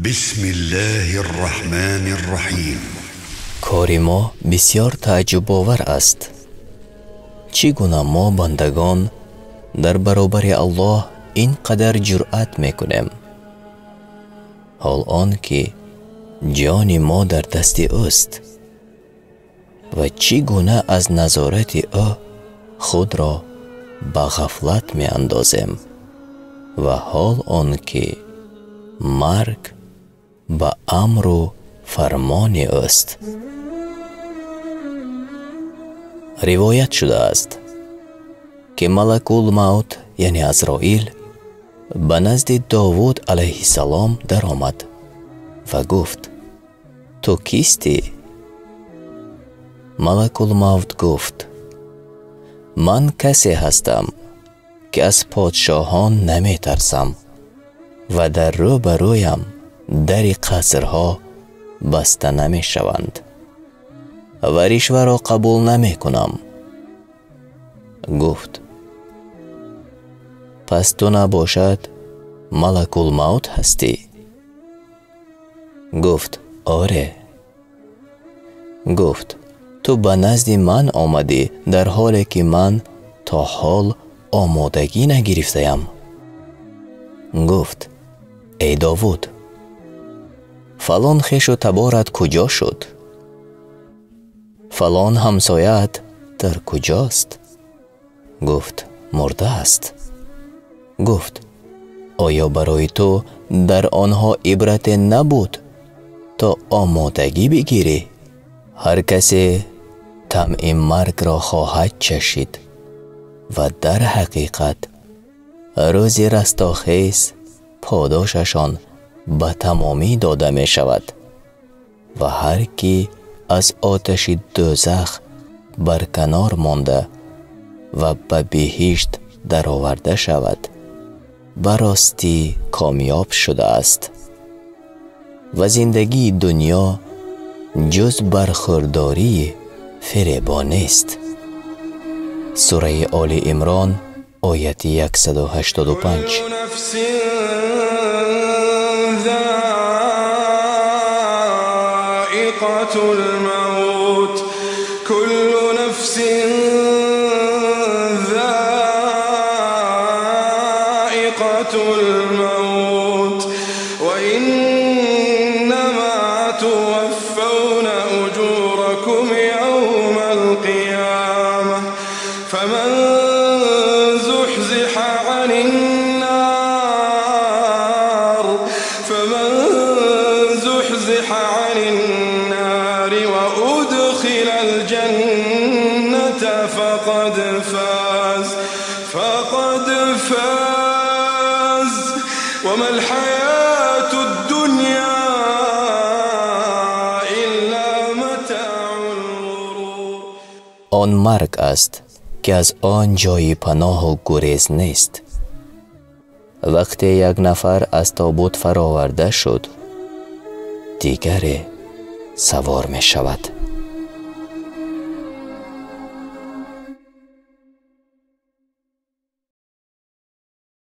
بسم الله الرحمن الرحیم. کار ما بسیار تعجب آور است. چگونه ما بندگان در برابر الله اینقدر جرأت میکنیم، حال آن که جان ما در دست اوست، و چگونه از نظارت او خود را به غفلت می اندازیم، و حال آن که مرگ به امر و فرمان اوست. روایت شده است که ملک الموت یعنی عزرائیل به نزد داوود علیه السلام در آمد و گفت: تو کیستی؟ ملک الموت گفت: من کسی هستم که از پادشاهان نمی ترسم و در روبرویم در قصرها بسته نمی شوند و رشوه را قبول نمی کنم. گفت: پس تو نباشد ملک الموت هستی؟ گفت: آره. گفت: تو به نزد من آمدی در حالی که من تا حال آمادگی نگرفتم. گفت: ای داوود، فلان خویش و تبارت کجا شد؟ فلان همسایت در کجاست؟ گفت: مرده است. گفت: آیا برای تو در آنها عبرت نبود تا آمادگی بگیری؟ هر کسی طمع مرگ را خواهد چشید و در حقیقت روز رستاخیز پاداششان به تمامی داده می شود و هر کی از آتش دوزخ برکنار مانده و به بهشت در آورده شود براستی کامیاب شده است و زندگی دنیا جز برخورداری فریبان است. سوره آل عمران آیه 185. الموت كل نفس ذائقة الموت وإنما توفون أجوركم يوم القيامة فمن زحزح عن النار وأدخل الجنة فقد فاز وما الحياة الدنيا إلا متاع الغرور. آن مرگ است که از آن جای پناه و گریز نیست. وقتی یک نفر از تابوت فراورده شد، دیگری سوار می شود.